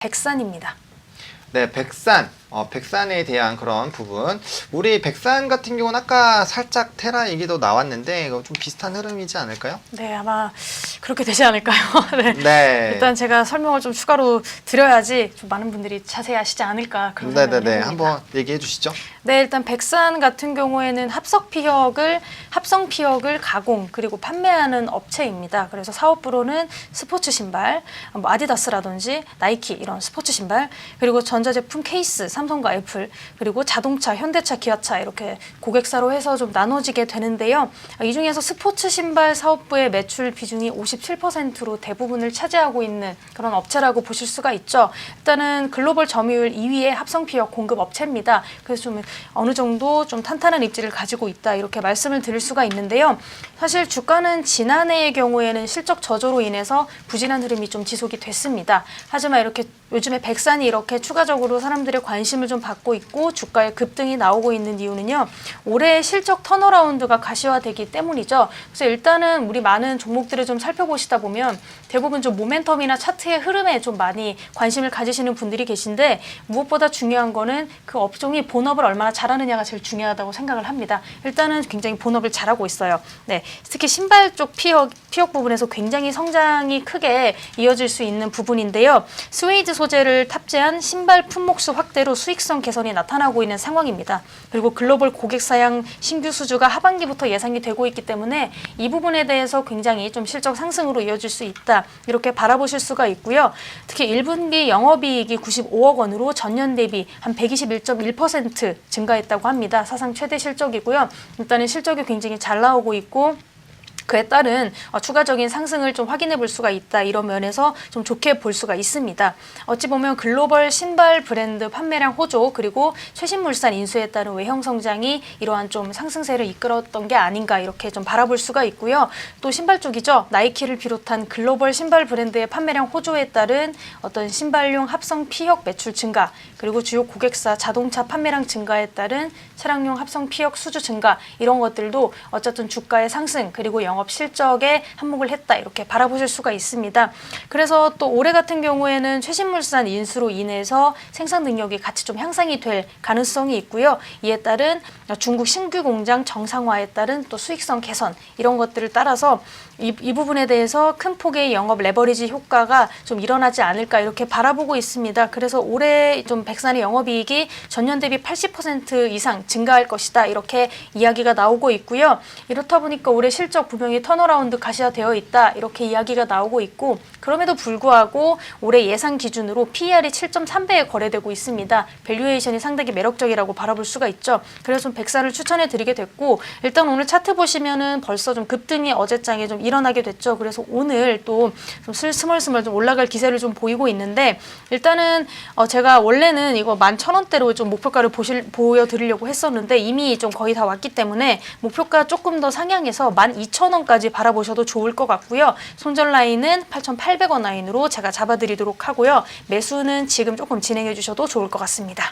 백산입니다. 네, 백산. 백산에 대한 그런 부분. 우리 백산 같은 경우는 아까 살짝 테라 얘기도 나왔는데 이거 좀 비슷한 흐름이지 않을까요? 네, 아마 그렇게 되지 않을까요? 네. 네. 일단 제가 설명을 좀 추가로 드려야지 좀 많은 분들이 자세히 아시지 않을까 그런 생각이 네네네. 듭니다. 한번 얘기해 주시죠. 네, 일단 백산 같은 경우에는 합성 피혁을 가공 그리고 판매하는 업체입니다. 그래서 사업부로는 스포츠 신발, 뭐 아디다스라든지 나이키 이런 스포츠 신발, 그리고 전자제품 케이스, 삼성과 애플, 그리고 자동차, 현대차, 기아차 이렇게 고객사로 해서 좀 나눠지게 되는데요. 이 중에서 스포츠 신발 사업부의 매출 비중이 57%로 대부분을 차지하고 있는 그런 업체라고 보실 수가 있죠. 일단은 글로벌 점유율 2위의 합성 피혁 공급 업체입니다. 그래서 좀 어느 정도 좀 탄탄한 입지를 가지고 있다 이렇게 말씀을 드릴 수가 있는데요. 사실 주가는 지난해의 경우에는 실적 저조로 인해서 부진한 흐름이 좀 지속이 됐습니다. 하지만 이렇게 요즘에 백산이 이렇게 추가적으로 사람들의 관심을 좀 받고 있고 주가의 급등이 나오고 있는 이유는요. 올해 실적 턴어라운드가 가시화되기 때문이죠. 그래서 일단은 우리 많은 종목들을 좀 살펴보시다 보면 대부분 좀 모멘텀이나 차트의 흐름에 좀 많이 관심을 가지시는 분들이 계신데 무엇보다 중요한 거는 그 업종이 본업을 얼마나 잘하느냐가 제일 중요하다고 생각을 합니다. 일단은 굉장히 본업을 잘하고 있어요. 네, 특히 신발 쪽 피혁 부분에서 굉장히 성장이 크게 이어질 수 있는 부분인데요. 스웨이드 소재를 탑재한 신발 품목수 확대로 수익성 개선이 나타나고 있는 상황입니다. 그리고 글로벌 고객사양 신규 수주가 하반기부터 예상이 되고 있기 때문에 이 부분에 대해서 굉장히 좀 실적 상승으로 이어질 수 있다. 이렇게 바라보실 수가 있고요. 특히 1분기 영업이익이 95억 원으로 전년 대비 한 121.1% 증가했다고 합니다. 사상 최대 실적이고요. 일단은 실적이 굉장히 잘 나오고 있고 그에 따른 추가적인 상승을 좀 확인해 볼 수가 있다. 이런 면에서 좀 좋게 볼 수가 있습니다. 어찌 보면 글로벌 신발 브랜드 판매량 호조 그리고 최신물산 인수에 따른 외형 성장이 이러한 좀 상승세를 이끌었던 게 아닌가 이렇게 좀 바라볼 수가 있고요. 또 신발 쪽이죠. 나이키를 비롯한 글로벌 신발 브랜드의 판매량 호조에 따른 어떤 신발용 합성 피혁 매출 증가 그리고 주요 고객사 자동차 판매량 증가에 따른 차량용 합성 피혁 수주 증가 이런 것들도 어쨌든 주가의 상승 그리고 영업 실적에 한몫을 했다 이렇게 바라보실 수가 있습니다. 그래서 또 올해 같은 경우에는 최신물산 인수로 인해서 생산 능력이 같이 좀 향상이 될 가능성이 있고요. 이에 따른 중국 신규 공장 정상화에 따른 또 수익성 개선 이런 것들을 따라서 이 부분에 대해서 큰 폭의 영업 레버리지 효과가 좀 일어나지 않을까 이렇게 바라보고 있습니다. 그래서 올해 좀 백산의 영업이익이 전년 대비 80% 이상 증가할 것이다 이렇게 이야기가 나오고 있고요. 이렇다 보니까 올해 실적 분명히 턴어라운드 가시화되어 있다 이렇게 이야기가 나오고 있고 그럼에도 불구하고 올해 예상 기준으로 PER이 7.3배에 거래되고 있습니다. 밸류에이션이 상당히 매력적이라고 바라볼 수가 있죠. 그래서 좀 백산을 추천해 드리게 됐고 일단 오늘 차트 보시면은 벌써 좀 급등이 어제장에 좀 일어나게 됐죠. 그래서 오늘 또 좀 스멀스멀 좀 올라갈 기세를 좀 보이고 있는데 일단은 제가 원래는 이거 11,000원대로 좀 목표가를 보여드리려고 했었는데 이미 좀 거의 다 왔기 때문에 목표가 조금 더 상향해서 12,000원까지 바라보셔도 좋을 것 같고요. 손절 라인은 8,800원 라인으로 제가 잡아드리도록 하고요. 매수는 지금 조금 진행해 주셔도 좋을 것 같습니다.